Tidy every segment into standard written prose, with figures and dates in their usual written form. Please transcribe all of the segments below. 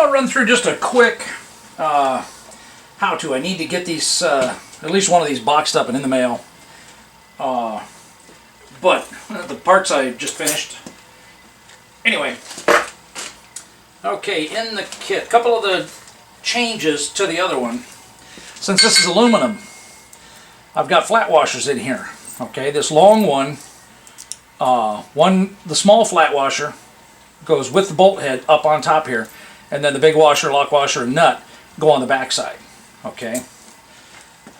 want to run through just a quick how-to. I need to get these, at least one of these boxed up and in the mail. But the parts I just finished. Anyway, okay, in the kit, a couple of the changes to the other one. Since this is aluminum, I've got flat washers in here. Okay, this long one, the small flat washer goes with the bolt head up on top here, and then the big washer, lock washer, and nut go on the back side. Okay,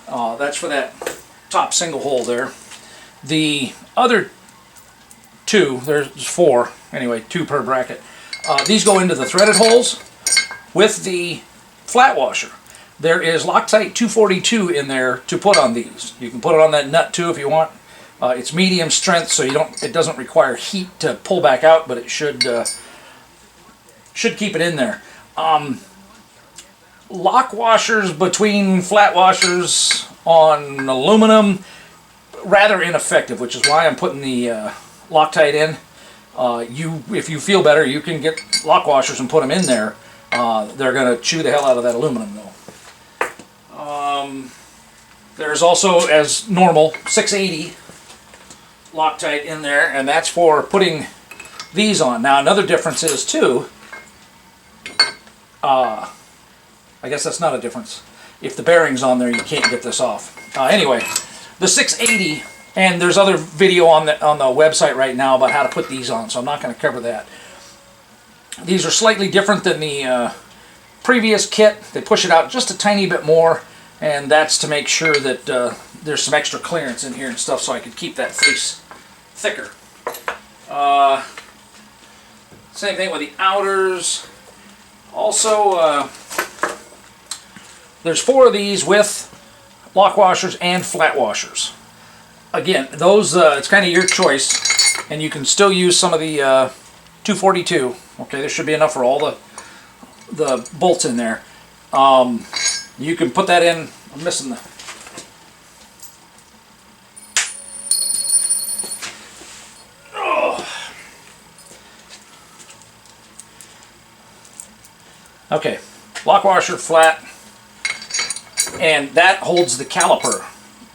that's for that top single hole there. The other two, there's four, anyway, two per bracket. These go into the threaded holes with the flat washer. There is Loctite 242 in there to put on these. You can put it on that nut too if you want. It's medium strength, so it doesn't require heat to pull back out, but it should keep it in there. Lock washers between flat washers on aluminum, rather ineffective, which is why I'm putting the Loctite in. If you feel better, you can get lock washers and put them in there. They're going to chew the hell out of that aluminum though. There's also, as normal, 680 Loctite in there, and that's for putting these on. Now another difference is too, I guess that's not a difference. If the bearing's on there, you can't get this off. Anyway, the 680, and there's other video on the website right now about how to put these on, so I'm not going to cover that. These are slightly different than the previous kit. They push it out just a tiny bit more, and that's to make sure that there's some extra clearance in here and stuff, so I could keep that face thicker. Same thing with the outers. Also, there's four of these with lock washers and flat washers. Again, those it's kind of your choice, and you can still use some of the 242. Okay, there should be enough for all the bolts in there. You can put that in. I'm missing the. Oh. Okay, lock washer, flat, and that holds the caliper,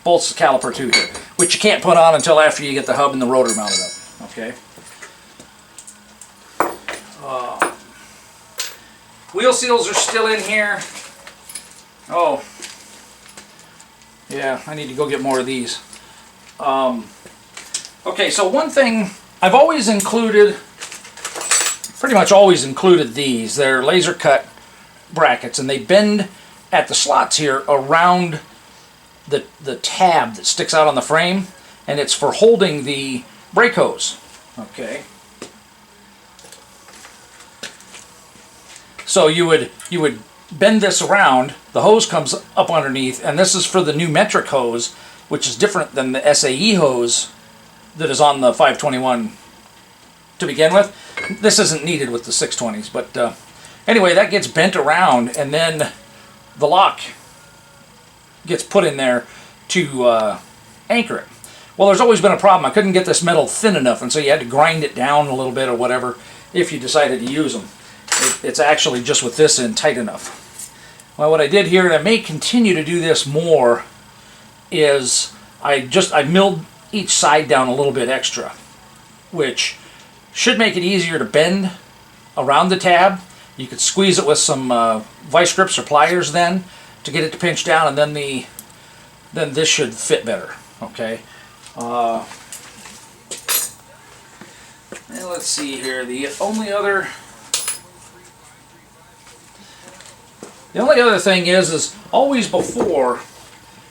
bolts the caliper to here, which you can't put on until after you get the hub and the rotor mounted up. Okay. Wheel seals are still in here. Oh, yeah, I need to go get more of these. Okay, so one thing I've always included, pretty much always included these. They're laser cut brackets, and they bend at the slots here around the tab that sticks out on the frame, and it's for holding the brake hose. Okay. So you would bend this around, the hose comes up underneath, and this is for the new metric hose, which is different than the SAE hose that is on the 521 to begin with. This isn't needed with the 620s, but anyway, that gets bent around, and then the lock gets put in there to anchor it. Well, there's always been a problem. I couldn't get this metal thin enough, and so you had to grind it down a little bit or whatever if you decided to use them. It's actually just with this in tight enough. Well, what I did here, and I may continue to do this more, is I milled each side down a little bit extra, which should make it easier to bend around the tab. You could squeeze it with some vice grips or pliers then to get it to pinch down, and then this should fit better. Okay. Let's see here. The only other thing is always before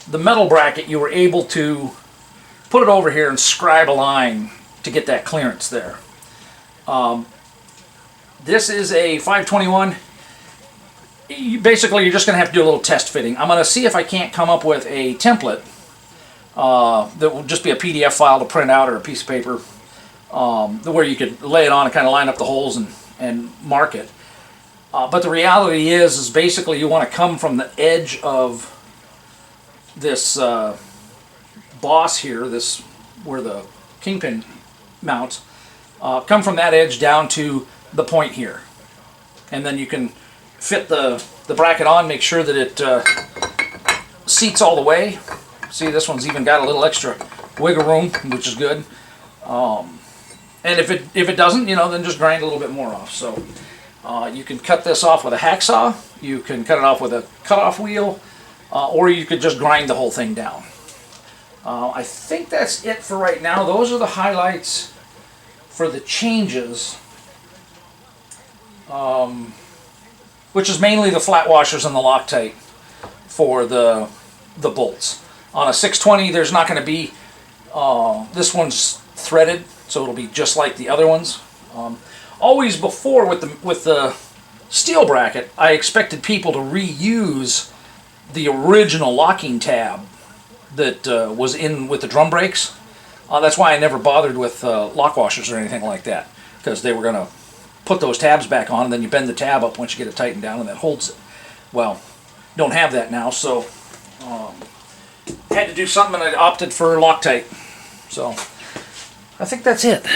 the metal bracket, you were able to put it over here and scribe a line to get that clearance there. This is a 521. Basically, you're just going to have to do a little test fitting. I'm going to see if I can't come up with a template that will just be a PDF file to print out or a piece of paper where you could lay it on and kind of line up the holes and mark it. But the reality is basically you want to come from the edge of this boss here, where the kingpin mounts, come from that edge down to the point here. And then you can fit the bracket on, make sure that it seats all the way. See, this one's even got a little extra wiggle room, which is good. And if it doesn't, you know, then just grind a little bit more off. So you can cut this off with a hacksaw, you can cut it off with a cutoff wheel, or you could just grind the whole thing down. I think that's it for right now. Those are the highlights for the changes, which is mainly the flat washers and the Loctite for the bolts. On a 620, there's not going to be, this one's threaded, so it'll be just like the other ones. Always before with the steel bracket, I expected people to reuse the original locking tab that was in with the drum brakes. That's why I never bothered with lock washers or anything like that, because they were going to put those tabs back on, and then you bend the tab up once you get it tightened down, and that holds it. Well, don't have that now, so had to do something, and I opted for Loctite. So I think that's it.